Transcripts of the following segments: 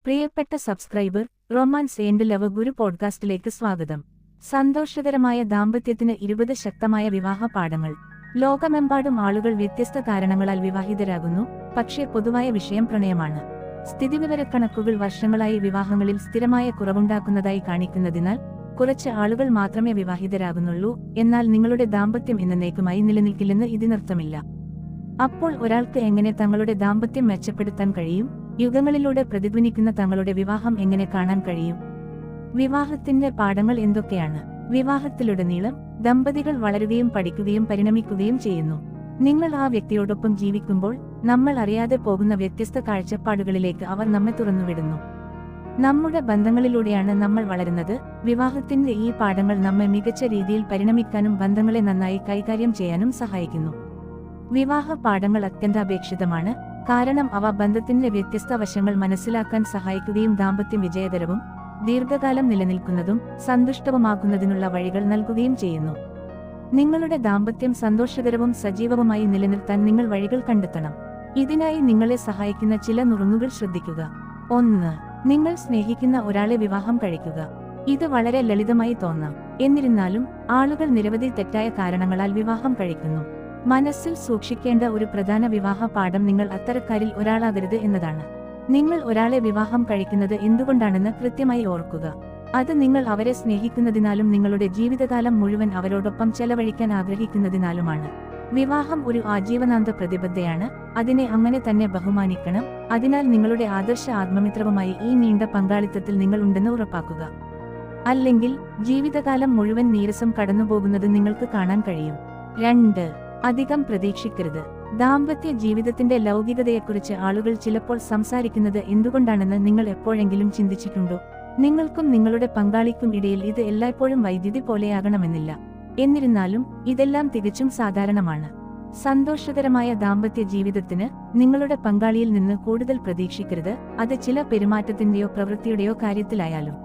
പ്രിയപ്പെട്ട subscriber, romance and love ഗുരു പോഡ്കാസ്റ്റിലേക്ക് സ്വാഗതം. സന്തോഷകരമായ ദാമ്പത്യത്തിന് 20 ശക്തമായ വിവാഹ പാഠങ്ങൾ. ലോകമെമ്പാടും ആളുകൾ വ്യത്യസ്ത കാരണങ്ങളാൽ വിവാഹിതരാകുന്നു, പക്ഷേ പൊതുവായ വിഷയം പ്രണയമാണ്. സ്ഥിതിവിവരക്കണക്കുകൾ വർഷങ്ങളായി വിവാഹങ്ങളിൽ സ്ഥിരമായ കുറവുണ്ടാക്കുന്നതായി കാണിക്കുന്നതിനാൽ കുറച്ച് ആളുകൾ മാത്രമേ വിവാഹിതരാകുന്നുള്ളൂ. എന്നാൽ നിങ്ങളുടെ ദാമ്പത്യം എന്നേക്കുമായി നിലനിൽക്കില്ലെന്ന് ഇതിനർത്ഥമില്ല. അപ്പോൾ ഒരാൾക്ക് എങ്ങനെ തങ്ങളുടെ ദാമ്പത്യം മെച്ചപ്പെടുത്താൻ കഴിയും? യുഗങ്ങളിലൂടെ പ്രതിധ്വനിക്കുന്ന തങ്ങളുടെ വിവാഹം എങ്ങനെ കാണാൻ കഴിയും? വിവാഹത്തിന്റെ പാഠങ്ങൾ എന്തൊക്കെയാണ്? വിവാഹത്തിലുടനീളം ദമ്പതികൾ വളരുകയും പഠിക്കുകയും പരിണമിക്കുകയും ചെയ്യുന്നു. നിങ്ങൾ ആ വ്യക്തിയോടൊപ്പം ജീവിക്കുമ്പോൾ നമ്മൾ അറിയാതെ പോകുന്ന വ്യത്യസ്ത കാഴ്ചപ്പാടുകളിലേക്ക് അവർ നമ്മെ തുറന്നുവിടുന്നു. നമ്മുടെ ബന്ധങ്ങളിലൂടെയാണ് നമ്മൾ വളരുന്നത്. വിവാഹത്തിന്റെ ഈ പാഠങ്ങൾ നമ്മെ മികച്ച രീതിയിൽ പരിണമിക്കാനും ബന്ധങ്ങളെ നന്നായി കൈകാര്യം ചെയ്യാനും സഹായിക്കുന്നു. വിവാഹ പാഠങ്ങൾ അത്യന്താപേക്ഷിതമാണ്, കാരണം അവ ബന്ധത്തിന്റെ വ്യത്യസ്ത വശങ്ങൾ മനസ്സിലാക്കാൻ സഹായിക്കുകയും ദാമ്പത്യം വിജയകരവും ദീർഘകാലം നിലനിൽക്കുന്നതും സന്തുഷ്ടവുമാക്കുന്നതിനുള്ള വഴികൾ നൽകുകയും ചെയ്യുന്നു. നിങ്ങളുടെ ദാമ്പത്യം സന്തോഷകരവും സജീവവുമായി നിലനിർത്താൻ നിങ്ങൾ വഴികൾ കണ്ടെത്തണം. ഇതിനായി നിങ്ങളെ സഹായിക്കുന്ന ചില നുറുങ്ങുകൾ ശ്രദ്ധിക്കുക. 1. നിങ്ങൾ സ്നേഹിക്കുന്ന ഒരാളെ വിവാഹം കഴിക്കുക. ഇത് വളരെ ലളിതമായി തോന്നാം, എന്നിരുന്നാലും ആളുകൾ നിരവധി തെറ്റായ കാരണങ്ങളാൽ വിവാഹം കഴിക്കുന്നു. മനസ്സിൽ സൂക്ഷിക്കേണ്ട ഒരു പ്രധാന വിവാഹ പാഠം നിങ്ങൾ അത്തരക്കാരിൽ ഒരാളാകരുത് എന്നതാണ്. നിങ്ങൾ ഒരാളെ വിവാഹം കഴിക്കുന്നത് എന്തുകൊണ്ടാണെന്ന് കൃത്യമായി ഓർക്കുക. അത് നിങ്ങൾ അവരെ സ്നേഹിക്കുന്നതിനാലും നിങ്ങളുടെ ജീവിതകാലം മുഴുവൻ അവരോടൊപ്പം ചെലവഴിക്കാൻ ആഗ്രഹിക്കുന്നതിനാലുമാണ്. വിവാഹം ഒരു ആജീവനാന്ത പ്രതിബദ്ധതയാണ്, അതിനെ അങ്ങനെ തന്നെ ബഹുമാനിക്കണം. അതിനാൽ നിങ്ങളുടെ ആദർശ ആത്മമിത്രവുമായി ഈ നീണ്ട പങ്കാളിത്തത്തിൽ നിങ്ങൾ ഉണ്ടെന്ന് ഉറപ്പാക്കുക. അല്ലെങ്കിൽ ജീവിതകാലം മുഴുവൻ നീരസം കടന്നുപോകുന്നത് നിങ്ങൾക്ക് കാണാൻ കഴിയും. 2. അധികം പ്രതീക്ഷിക്കരുത്. ദാമ്പത്യ ജീവിതത്തിന്റെ ലൗകികതയെക്കുറിച്ച് ആളുകൾ ചിലപ്പോൾ സംസാരിക്കുന്നത് എന്തുകൊണ്ടാണെന്ന് നിങ്ങൾ എപ്പോഴെങ്കിലും ചിന്തിച്ചിട്ടുണ്ടോ? നിങ്ങൾക്കും നിങ്ങളുടെ പങ്കാളിക്കും ഇടയിൽ ഇത് എല്ലായ്പ്പോഴും വൈദ്യുതി പോലെയാകണമെന്നില്ല. എന്നിരുന്നാലും ഇതെല്ലാം തികച്ചും സാധാരണമാണ്. സന്തോഷകരമായ ദാമ്പത്യ ജീവിതത്തിന് നിങ്ങളുടെ പങ്കാളിയിൽ നിന്ന് കൂടുതൽ പ്രതീക്ഷിക്കരുത്, അത് ചില പെരുമാറ്റത്തിന്റെയോ പ്രവൃത്തിയുടെയോ കാര്യത്തിലായാലും.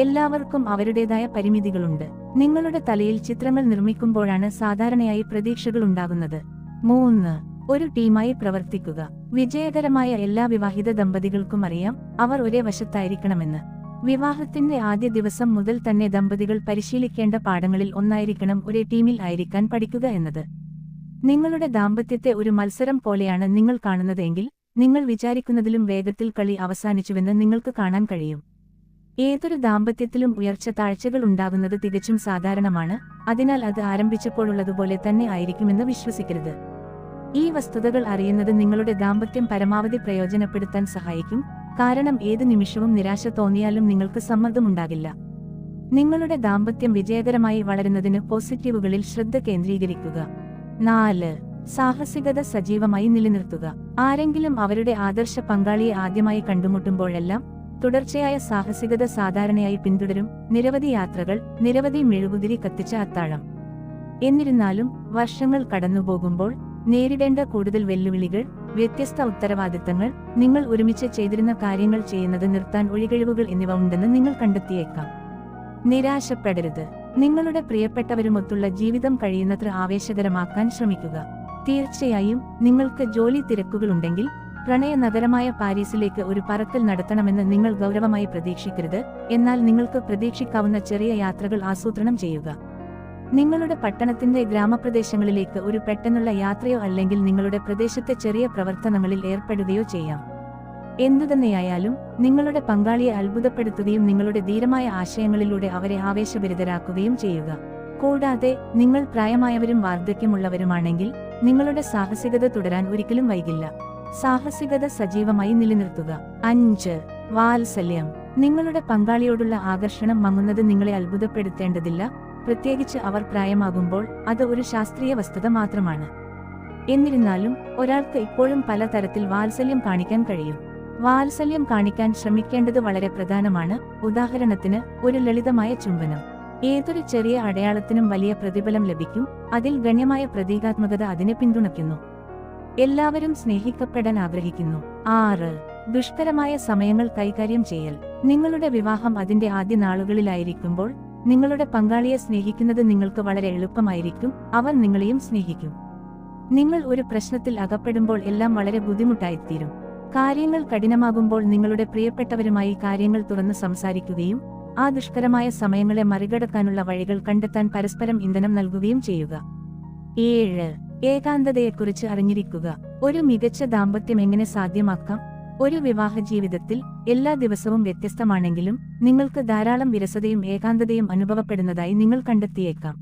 എല്ലാവർക്കും അവരുടേതായ പരിമിതികളുണ്ട്. നിങ്ങളുടെ തലയിൽ ചിത്രങ്ങൾ നിർമ്മിക്കുമ്പോഴാണ് സാധാരണയായി പ്രതീക്ഷകൾ ഉണ്ടാകുന്നത്. 3. ഒരു ടീമായി പ്രവർത്തിക്കുക. വിജയകരമായ എല്ലാ വിവാഹിത ദമ്പതികൾക്കും അറിയാം അവർ ഒരേ വശത്തായിരിക്കണമെന്ന്. വിവാഹത്തിന്റെ ആദ്യ ദിവസം മുതൽ തന്നെ ദമ്പതികൾ പരിശീലിക്കേണ്ട പാഠങ്ങളിൽ ഒന്നായിരിക്കണം ഒരേ ടീമിൽ ആയിരിക്കാൻ പഠിക്കുക എന്നത്. നിങ്ങളുടെ ദാമ്പത്യത്തെ ഒരു മത്സരം പോലെയാണ് നിങ്ങൾ കാണുന്നതെങ്കിൽ നിങ്ങൾ വിചാരിക്കുന്നതിലും വേഗത്തിൽ കളി അവസാനിച്ചുവെന്ന് നിങ്ങൾക്ക് കാണാൻ കഴിയും. ഏതൊരു ദാമ്പത്യത്തിലും ഉയർച്ച താഴ്ചകൾ ഉണ്ടാകുന്നത് തികച്ചും സാധാരണമാണ്, അതിനാൽ അത് ആരംഭിച്ചപ്പോഴുള്ളതുപോലെ തന്നെ ആയിരിക്കുമെന്ന് വിശ്വസിക്കരുത്. ഈ വസ്തുതകൾ അറിയുന്നത് നിങ്ങളുടെ ദാമ്പത്യം പരമാവധി പ്രയോജനപ്പെടുത്താൻ സഹായിക്കും, കാരണം ഏത് നിമിഷവും നിരാശ തോന്നിയാലും നിങ്ങൾക്ക് സമ്മർദ്ദമുണ്ടാകില്ല. നിങ്ങളുടെ ദാമ്പത്യം വിജയകരമായി വളരുന്നതിന് പോസിറ്റീവുകളിൽ ശ്രദ്ധ കേന്ദ്രീകരിക്കുക. 4. സാഹസികത സജീവമായി നിലനിർത്തുക. ആരെങ്കിലും അവരുടെ ആദർശ പങ്കാളിയെ ആദ്യമായി കണ്ടുമുട്ടുമ്പോഴെല്ലാം തുടർച്ചയായ സാഹസികത സാധാരണയായി പിന്തുടരും. നിരവധി യാത്രകൾ, നിരവധി മെഴുകുതിരി കത്തിച്ച അത്താഴം. എന്നിരുന്നാലും വർഷങ്ങൾ കടന്നുപോകുമ്പോൾ നേരിടേണ്ട കൂടുതൽ വെല്ലുവിളികൾ, വ്യത്യസ്ത ഉത്തരവാദിത്തങ്ങൾ, നിങ്ങൾ ഒരുമിച്ച് ചെയ്തിരുന്ന കാര്യങ്ങൾ ചെയ്യുന്നത് നിർത്താൻ ഒഴികഴിവുകൾ എന്നിവ ഉണ്ടെന്ന് നിങ്ങൾ കണ്ടെത്തിയേക്കാം. നിരാശപ്പെടരുത്. നിങ്ങളുടെ പ്രിയപ്പെട്ടവരുമൊത്തുള്ള ജീവിതം കഴിയുന്നത്ര ആവേശകരമാക്കാൻ ശ്രമിക്കുക. തീർച്ചയായും നിങ്ങൾക്ക് ജോലി തിരക്കുകളുണ്ടെങ്കിൽ പ്രണയ നഗരമായ പാരീസിലേക്ക് ഒരു പറക്കൽ നടത്തണമെന്ന് നിങ്ങൾ ഗൗരവമായി പ്രതീക്ഷിക്കരുത്, എന്നാൽ നിങ്ങൾക്ക് പ്രതീക്ഷിക്കാവുന്ന ചെറിയ യാത്രകൾ ആസൂത്രണം ചെയ്യുക. നിങ്ങളുടെ പട്ടണത്തിന്റെ ഗ്രാമപ്രദേശങ്ങളിലേക്ക് ഒരു പെട്ടെന്നുള്ള യാത്രയോ അല്ലെങ്കിൽ നിങ്ങളുടെ പ്രദേശത്തെ ചെറിയ പ്രവർത്തനങ്ങളിൽ ഏർപ്പെടുകയോ ചെയ്യാം. എന്തുതന്നെയായാലും നിങ്ങളുടെ പങ്കാളിയെ അത്ഭുതപ്പെടുത്തുകയും നിങ്ങളുടെ ധീരമായ ആശയങ്ങളിലൂടെ അവരെ ആവേശഭരിതരാക്കുകയും ചെയ്യുക. കൂടാതെ നിങ്ങൾ പ്രായമായവരും വാർദ്ധക്യമുള്ളവരുമാണെങ്കിൽ നിങ്ങളുടെ സാഹസികത തുടരാൻ ഒരിക്കലും വൈകില്ല. സാഹസികത സജീവമായി നിലനിർത്തുക. 5. വാത്സല്യം. നിങ്ങളുടെ പങ്കാളിയോടുള്ള ആകർഷണം മങ്ങുന്നത് നിങ്ങളെ അത്ഭുതപ്പെടുത്തേണ്ടതില്ല, പ്രത്യേകിച്ച് അവർ പ്രായമാകുമ്പോൾ. അത് ഒരു ശാസ്ത്രീയ വസ്തുത മാത്രമാണ്. എന്നിരുന്നാലും ഒരാൾക്ക് ഇപ്പോഴും പല തരത്തിൽ വാത്സല്യം കാണിക്കാൻ കഴിയും. വാത്സല്യം കാണിക്കാൻ ശ്രമിക്കേണ്ടത് വളരെ പ്രധാനമാണ്. ഉദാഹരണത്തിന്, ഒരു ലളിതമായ ചുംബനം. ഏതൊരു ചെറിയ അടയാളത്തിനും വലിയ പ്രതിഫലം ലഭിക്കും, അതിൽ ഗണ്യമായ പ്രതീകാത്മകത അതിനെ പിന്തുണയ്ക്കുന്നു. എല്ലാവരും സ്നേഹിക്കപ്പെടാൻ ആഗ്രഹിക്കുന്നു. 6. ദുഷ്കരമായ സമയങ്ങൾ കൈകാര്യം ചെയ്യൽ. നിങ്ങളുടെ വിവാഹം അതിന്റെ ആദ്യ നാളുകളിലായിരിക്കുമ്പോൾ നിങ്ങളുടെ പങ്കാളിയെ സ്നേഹിക്കുന്നത് നിങ്ങൾക്ക് വളരെ എളുപ്പമായിരിക്കും, അവർ നിങ്ങളെയും സ്നേഹിക്കും. നിങ്ങൾ ഒരു പ്രശ്നത്തിൽ അകപ്പെടുമ്പോൾ എല്ലാം വളരെ ബുദ്ധിമുട്ടായിത്തീരും. കാര്യങ്ങൾ കഠിനമാകുമ്പോൾ നിങ്ങളുടെ പ്രിയപ്പെട്ടവരുമായി കാര്യങ്ങൾ തുറന്ന് സംസാരിക്കുകയും ആ ദുഷ്കരമായ സമയങ്ങളെ മറികടക്കാനുള്ള വഴികൾ കണ്ടെത്താൻ പരസ്പരം ഇന്ധനം നൽകുകയും ചെയ്യുക. 7. ഏകാന്തതയെക്കുറിച്ച് അറിഞ്ഞിരിക്കുക. ഒരു മികച്ച ദാമ്പത്യം എങ്ങനെ സാധ്യമാക്കാം? ഒരു വിവാഹ ജീവിതത്തിൽ എല്ലാ ദിവസവും വ്യത്യസ്തമാണെങ്കിലും നിങ്ങൾക്ക് ധാരാളം വിരസതയും ഏകാന്തതയും അനുഭവപ്പെടുന്നതായി നിങ്ങൾ കണ്ടെത്തിയേക്കാം.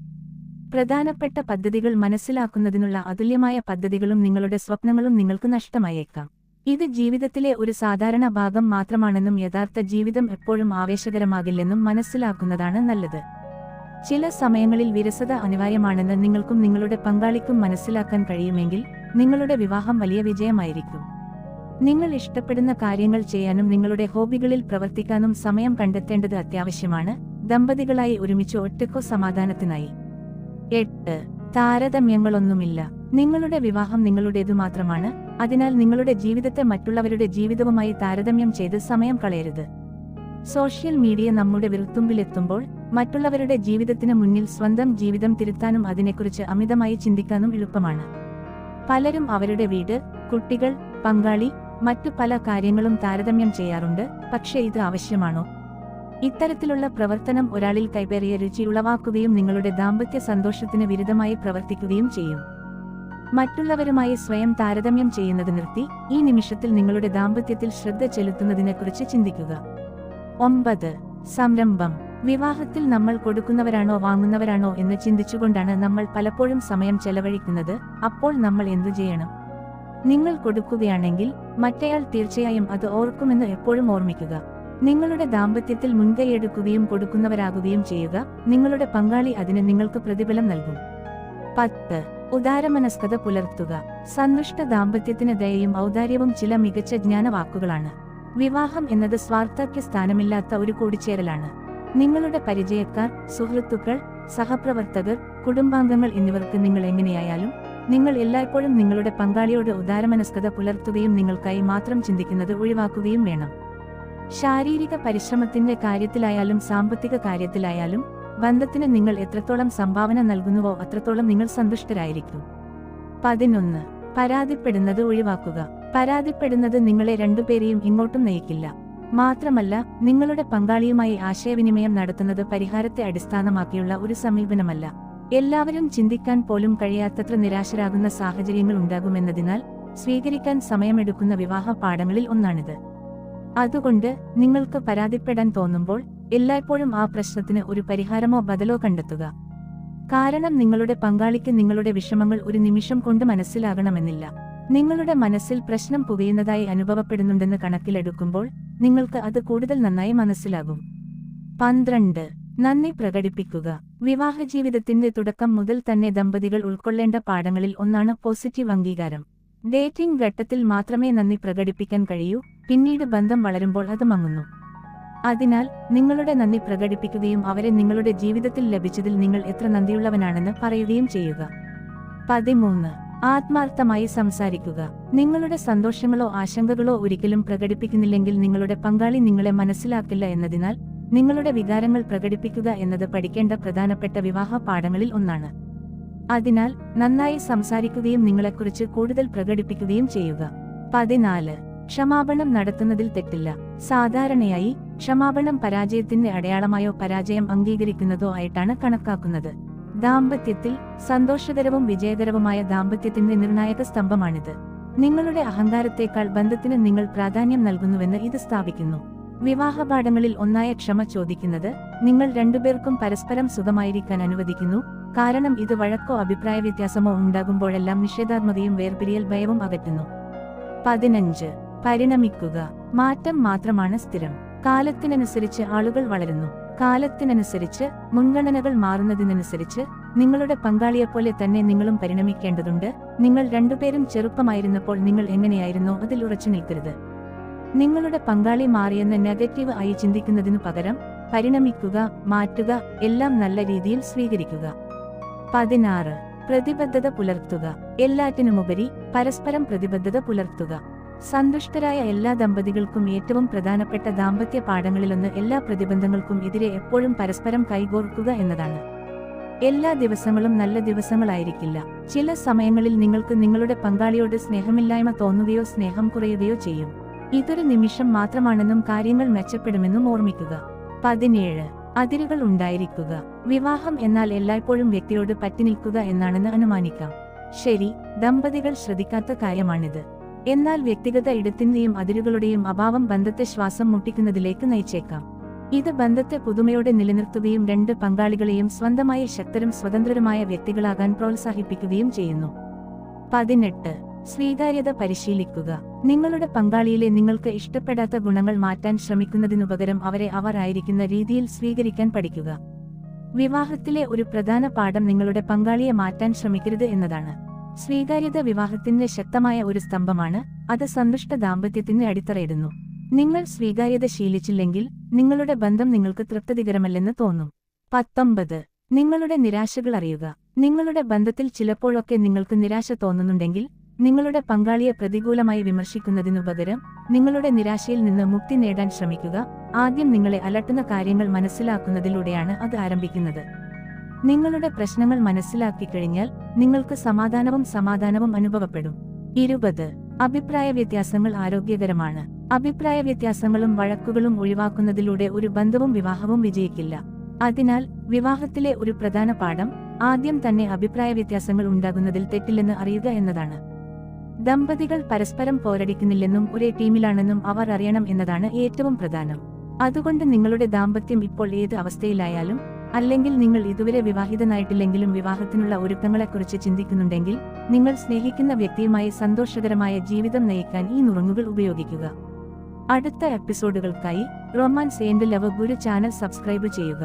പ്രധാനപ്പെട്ട പദ്ധതികൾ മനസ്സിലാക്കുന്നതിനുള്ള അതുല്യമായ പദ്ധതികളും നിങ്ങളുടെ സ്വപ്നങ്ങളും നിങ്ങൾക്ക് നഷ്ടമായേക്കാം. ഇത് ജീവിതത്തിലെ ഒരു സാധാരണ ഭാഗം മാത്രമാണെന്നും യഥാർത്ഥ ജീവിതം എപ്പോഴും ആവേശകരമാകില്ലെന്നും മനസ്സിലാക്കുന്നതാണ് നല്ലത്. ചില സമയങ്ങളിൽ വിരസത അനിവാര്യമാണെന്ന് നിങ്ങൾക്കും നിങ്ങളുടെ പങ്കാളിക്കും മനസ്സിലാക്കാൻ കഴിയുമെങ്കിൽ നിങ്ങളുടെ വിവാഹം വലിയ വിജയമായിരിക്കും. നിങ്ങൾ ഇഷ്ടപ്പെടുന്ന കാര്യങ്ങൾ ചെയ്യാനും നിങ്ങളുടെ ഹോബികളിൽ പ്രവർത്തിക്കാനും സമയം കണ്ടെത്തേണ്ടത് അത്യാവശ്യമാണ്, ദമ്പതികളായി ഒരുമിച്ച് ഒറ്റക്കോ സമാധാനത്തിനായി. 8. താരതമ്യങ്ങളൊന്നുമില്ല. നിങ്ങളുടെ വിവാഹം നിങ്ങളുടേതു മാത്രമാണ്, അതിനാൽ നിങ്ങളുടെ ജീവിതത്തെ മറ്റുള്ളവരുടെ ജീവിതവുമായി താരതമ്യം ചെയ്ത് സമയം കളയരുത്. സോഷ്യൽ മീഡിയ നമ്മുടെ വിരൽത്തുമ്പിലെത്തുമ്പോൾ മറ്റുള്ളവരുടെ ജീവിതത്തിന് മുന്നിൽ സ്വന്തം ജീവിതം തിരുത്താനും അതിനെക്കുറിച്ച് അമിതമായി ചിന്തിക്കാനും എളുപ്പമാണ്. പലരും അവരുടെ വീട്, കുട്ടികൾ, പങ്കാളി, മറ്റു പല കാര്യങ്ങളും താരതമ്യം ചെയ്യാറുണ്ട്. പക്ഷേ ഇത് ആവശ്യമാണോ? ഇത്തരത്തിലുള്ള പ്രവർത്തനം ഒരാളിൽ കൈപ്പേറിയ രുചി ഉളവാക്കുകയും നിങ്ങളുടെ ദാമ്പത്യ സന്തോഷത്തിന് വിരുദ്ധമായി പ്രവർത്തിക്കുകയും ചെയ്യും. മറ്റുള്ളവരുമായി സ്വയം താരതമ്യം ചെയ്യുന്നത് നിർത്തി ഈ നിമിഷത്തിൽ നിങ്ങളുടെ ദാമ്പത്യത്തിൽ ശ്രദ്ധ ചെലുത്തുന്നതിനെക്കുറിച്ച് ചിന്തിക്കുക. 9. സംരംഭം. വിവാഹത്തിൽ നമ്മൾ കൊടുക്കുന്നവരാണോ വാങ്ങുന്നവരാണോ എന്ന് ചിന്തിച്ചുകൊണ്ടാണ് നമ്മൾ പലപ്പോഴും സമയം ചെലവഴിക്കുന്നത്. അപ്പോൾ നമ്മൾ എന്തു ചെയ്യണം? നിങ്ങൾ കൊടുക്കുകയാണെങ്കിൽ മറ്റേയാൾ തീർച്ചയായും അത് ഓർക്കുമെന്ന് എപ്പോഴും ഓർമ്മിക്കുക. നിങ്ങളുടെ ദാമ്പത്യത്തിൽ മുൻകൈയെടുക്കുകയും കൊടുക്കുന്നവരാകുകയും ചെയ്യുക. നിങ്ങളുടെ പങ്കാളി അതിന് നിങ്ങൾക്ക് പ്രതിഫലം നൽകും. 10. ഉദാരമനസ്കത പുലർത്തുക. സന്തുഷ്ട ദാമ്പത്യത്തിന് ദയയും ഔദാര്യവും ചില മികച്ച ജ്ഞാനവാക്കുകളാണ്. വിവാഹം എന്നത് സ്വാർത്ഥയ്ക്ക് സ്ഥാനമില്ലാത്ത ഒരു കൂടിച്ചേരലാണ്. നിങ്ങളുടെ പരിചയക്കാർ, സുഹൃത്തുക്കൾ, സഹപ്രവർത്തകർ, കുടുംബാംഗങ്ങൾ എന്നിവർക്ക് നിങ്ങൾ എങ്ങനെയായാലും നിങ്ങൾ എല്ലായ്പ്പോഴും നിങ്ങളുടെ പങ്കാളിയോട് ഉദാരമനസ്കത പുലർത്തുകയും നിങ്ങൾക്കായി മാത്രം ചിന്തിക്കുന്നത് ഒഴിവാക്കുകയും വേണം. ശാരീരിക പരിശ്രമത്തിന്റെ കാര്യത്തിലായാലും സാമ്പത്തിക കാര്യത്തിലായാലും ബന്ധത്തിന് നിങ്ങൾ എത്രത്തോളം സംഭാവന നൽകുന്നുവോ അത്രത്തോളം നിങ്ങൾ സന്തുഷ്ടരായിരിക്കും. 11. പരാതിപ്പെടുന്നത് ഒഴിവാക്കുക. പരാതിപ്പെടുന്നത് നിങ്ങളെ രണ്ടുപേരെയും ഇങ്ങോട്ടും നയിക്കില്ല. മാത്രമല്ല, നിങ്ങളുടെ പങ്കാളിയുമായി ആശയവിനിമയം നടത്തുന്നത് പരിഹാരത്തെ അടിസ്ഥാനമാക്കിയുള്ള ഒരു സമീപനമല്ല. എല്ലാവരും ചിന്തിക്കാൻ പോലും കഴിയാത്തത്ര നിരാശരാകുന്ന സാഹചര്യങ്ങൾ ഉണ്ടാകുമെന്നതിനാൽ സ്വീകരിക്കാൻ സമയമെടുക്കുന്ന വിവാഹ പാഠങ്ങളിൽ ഒന്നാണിത്. അതുകൊണ്ട് നിങ്ങൾക്ക് പരാതിപ്പെടാൻ തോന്നുമ്പോൾ എല്ലായ്പ്പോഴും ആ പ്രശ്നത്തിന് ഒരു പരിഹാരമോ ബദലോ കണ്ടെത്തുക. കാരണം നിങ്ങളുടെ പങ്കാളിക്ക് നിങ്ങളുടെ വിഷമങ്ങൾ ഒരു നിമിഷം കൊണ്ട് മനസ്സിലാകണമെന്നില്ല. നിങ്ങളുടെ മനസ്സിൽ പ്രശ്നം പുകയുന്നതായി അനുഭവപ്പെടുന്നുണ്ടെന്ന് കണക്കിലെടുക്കുമ്പോൾ നിങ്ങൾക്ക് അത് കൂടുതൽ നന്നായി മനസ്സിലാകും. 12. നന്ദി പ്രകടിപ്പിക്കുക. വിവാഹജീവിതത്തിന്റെ തുടക്കം മുതൽ തന്നെ ദമ്പതികൾ ഉൾക്കൊള്ളേണ്ട പാഠങ്ങളിൽ ഒന്നാണ് പോസിറ്റീവ് അംഗീകാരം. ഡേറ്റിംഗ് ഘട്ടത്തിൽ മാത്രമേ നന്ദി പ്രകടിപ്പിക്കാൻ കഴിയൂ, പിന്നീട് ബന്ധം വളരുമ്പോൾ അത് മങ്ങുന്നു. അതിനാൽ നിങ്ങളുടെ നന്ദി പ്രകടിപ്പിക്കുകയും അവരെ നിങ്ങളുടെ ജീവിതത്തിൽ ലഭിച്ചതിൽ നിങ്ങൾ എത്ര നന്ദിയുള്ളവനാണെന്ന് പറയുകയും ചെയ്യുക. 13. ആത്മാർത്ഥമായി സംസാരിക്കുക. നിങ്ങളുടെ സന്തോഷങ്ങളോ ആശങ്കകളോ ഒരിക്കലും പ്രകടിപ്പിക്കുന്നില്ലെങ്കിൽ നിങ്ങളുടെ പങ്കാളി നിങ്ങളെ മനസ്സിലാക്കില്ല എന്നതിനാൽ നിങ്ങളുടെ വികാരങ്ങൾ പ്രകടിപ്പിക്കുക എന്നത് പഠിക്കേണ്ട പ്രധാനപ്പെട്ട വിവാഹ പാഠങ്ങളിൽ ഒന്നാണ്. അതിനാൽ നന്നായി സംസാരിക്കുകയും നിങ്ങളെക്കുറിച്ച് കൂടുതൽ പ്രകടിപ്പിക്കുകയും ചെയ്യുക. 14. ക്ഷമാപണം നടത്തുന്നതിൽ തെറ്റില്ല. സാധാരണയായി ക്ഷമാപണം പരാജയത്തിന്റെ അടയാളമായോ പരാജയം അംഗീകരിക്കുന്നതോ ആയിട്ടാണ് കണക്കാക്കുന്നത്. ദാമ്പത്യത്തിൽ സന്തോഷകരവും വിജയകരവുമായ ദാമ്പത്യത്തിന്റെ നിർണായക സ്തംഭമാണിത്. നിങ്ങളുടെ അഹങ്കാരത്തേക്കാൾ ബന്ധത്തിന് നിങ്ങൾ പ്രാധാന്യം നൽകുന്നുവെന്ന് ഇത് സ്ഥാപിക്കുന്നു. വിവാഹപാഠങ്ങളിൽ ഒന്നായ ക്ഷമ ചോദിക്കുന്നത് നിങ്ങൾ രണ്ടുപേർക്കും പരസ്പരം സുഖമായിരിക്കാൻ അനുവദിക്കുന്നു. കാരണം ഇത് വഴക്കോ അഭിപ്രായ വ്യത്യാസമോ ഉണ്ടാകുമ്പോഴെല്ലാം നിഷേധാത്മകയും വേർപിരിയൽ ഭയവും അകറ്റുന്നു. 15. പരിണമിക്കുക. മാറ്റം മാത്രമാണ് സ്ഥിരം. കാലത്തിനനുസരിച്ച് ആളുകൾ വളരുന്നു. കാലത്തിനനുസരിച്ച് മുൻഗണനകൾ മാറുന്നതിനനുസരിച്ച് നിങ്ങളുടെ പങ്കാളിയെപ്പോലെ തന്നെ നിങ്ങളും പരിണമിക്കേണ്ടതുണ്ട്. നിങ്ങൾ രണ്ടുപേരും ചെറുപ്പമായിരുന്നപ്പോൾ നിങ്ങൾ എങ്ങനെയായിരുന്നോ അതിൽ ഉറച്ചു നിൽക്കരുത്. നിങ്ങളുടെ പങ്കാളി മാറിയെന്ന് നെഗറ്റീവ് ആയി ചിന്തിക്കുന്നതിനു പകരം പരിണമിക്കുക, മാറ്റുക, എല്ലാം നല്ല രീതിയിൽ സ്വീകരിക്കുക. 16. പ്രതിബദ്ധത പുലർത്തുക. എല്ലാറ്റിനുമുപരി പരസ്പരം പ്രതിബദ്ധത പുലർത്തുക. സന്തുഷ്ടരായ എല്ലാ ദമ്പതികൾക്കും ഏറ്റവും പ്രധാനപ്പെട്ട ദാമ്പത്യ പാഠങ്ങളിലൊന്ന് എല്ലാ പ്രതിബന്ധങ്ങൾക്കും എതിരെ എപ്പോഴും പരസ്പരം കൈകോർക്കുക എന്നതാണ്. എല്ലാ ദിവസങ്ങളും നല്ല ദിവസങ്ങളായിരിക്കില്ല. ചില സമയങ്ങളിൽ നിങ്ങൾക്ക് നിങ്ങളുടെ പങ്കാളിയോട് സ്നേഹമില്ലായ്മ തോന്നുകയോ സ്നേഹം കുറയുകയോ ചെയ്യും. ഇതൊരു നിമിഷം മാത്രമാണെന്നും കാര്യങ്ങൾ മെച്ചപ്പെടുമെന്നും ഓർമ്മിക്കുക. 17 അതിരുകൾ ഉണ്ടായിരിക്കുക. വിവാഹം എന്നാൽ എല്ലായ്പ്പോഴും വ്യക്തിയോട് പറ്റിനിൽക്കുക എന്നാണെന്ന് അനുമാനിക്കാം. ശരി, ദമ്പതികൾ ശ്രദ്ധിക്കാത്ത കാര്യമാണിത്. എന്നാൽ വ്യക്തിഗത ഇടത്തിന്റെയും അതിരുകളുടെയും അഭാവം ബന്ധത്തെ ശ്വാസം മുട്ടിക്കുന്നതിലേക്ക് നയിച്ചേക്കാം. ഇത് ബന്ധത്തെ പുതുമയോടെ നിലനിർത്തുകയും രണ്ട് പങ്കാളികളെയും സ്വന്തമായി ശക്തരും സ്വതന്ത്രരുമായ വ്യക്തികളാകാൻ പ്രോത്സാഹിപ്പിക്കുകയും ചെയ്യുന്നു. 18 സ്വീകാര്യത പരിശീലിക്കുക. നിങ്ങളുടെ പങ്കാളിയിലെ നിങ്ങൾക്ക് ഇഷ്ടപ്പെടാത്ത ഗുണങ്ങൾ മാറ്റാൻ ശ്രമിക്കുന്നതിനുപകരം അവരെ അവർ ആയിരിക്കുന്ന രീതിയിൽ സ്വീകരിക്കാൻ പഠിക്കുക. വിവാഹത്തിലെ ഒരു പ്രധാന പാഠം നിങ്ങളുടെ പങ്കാളിയെ മാറ്റാൻ ശ്രമിക്കരുത് എന്നതാണ്. സ്വീകാര്യത വിവാഹത്തിന്റെ ശക്തമായ ഒരു സ്തംഭമാണ്. അത് സന്തുഷ്ട ദാമ്പത്യത്തിന് അടിത്തറയിടുന്നു. നിങ്ങൾ സ്വീകാര്യത ശീലിച്ചില്ലെങ്കിൽ നിങ്ങളുടെ ബന്ധം നിങ്ങൾക്ക് തൃപ്തികരമല്ലെന്ന് തോന്നും. 19 നിങ്ങളുടെ നിരാശകൾ അറിയുക. നിങ്ങളുടെ ബന്ധത്തിൽ ചിലപ്പോഴൊക്കെ നിങ്ങൾക്ക് നിരാശ തോന്നുന്നുണ്ടെങ്കിൽ നിങ്ങളുടെ പങ്കാളിയെ പ്രതികൂലമായി വിമർശിക്കുന്നതിനുപകരം നിങ്ങളുടെ നിരാശയിൽ നിന്ന് മുക്തി നേടാൻ ശ്രമിക്കുക. ആദ്യം നിങ്ങളെ അലട്ടുന്ന കാര്യങ്ങൾ മനസ്സിലാക്കുന്നതിലൂടെയാണ് അത് ആരംഭിക്കുന്നത്. നിങ്ങളുടെ പ്രശ്നങ്ങൾ മനസ്സിലാക്കിക്കഴിഞ്ഞാൽ നിങ്ങൾക്ക് സമാധാനവും അനുഭവപ്പെടും. 20 അഭിപ്രായ വ്യത്യാസങ്ങൾ ആരോഗ്യകരമാണ്. അഭിപ്രായ വ്യത്യാസങ്ങളും വഴക്കുകളും ഒഴിവാക്കുന്നതിലൂടെ ഒരു ബന്ധവും വിവാഹവും വിജയിക്കില്ല. അതിനാൽ വിവാഹത്തിലെ ഒരു പ്രധാന പാഠം ആദ്യം തന്നെ അഭിപ്രായ വ്യത്യാസങ്ങൾ ഉണ്ടാകുന്നതിൽ തെറ്റില്ലെന്ന് അറിയുക എന്നതാണ്. ദമ്പതികൾ പരസ്പരം പോരടിക്കുന്നില്ലെന്നും ഒരേ ടീമിലാണെന്നും അവർ അറിയണം എന്നതാണ് ഏറ്റവും പ്രധാനം. അതുകൊണ്ട് നിങ്ങളുടെ ദാമ്പത്യം ഇപ്പോൾ ഏത് അവസ്ഥയിലായാലും, അല്ലെങ്കിൽ നിങ്ങൾ ഇതുവരെ വിവാഹിതനായിട്ടില്ലെങ്കിലും വിവാഹത്തിനുള്ള ഒരുക്കങ്ങളെക്കുറിച്ച് ചിന്തിക്കുന്നുണ്ടെങ്കിൽ, നിങ്ങൾ സ്നേഹിക്കുന്ന വ്യക്തിയുമായി സന്തോഷകരമായ ജീവിതം നയിക്കാൻ ഈ നുറുങ്ങുകൾ ഉപയോഗിക്കുക. അടുത്ത എപ്പിസോഡുകൾക്കായി romance and love guru channel subscribe ചെയ്യുക.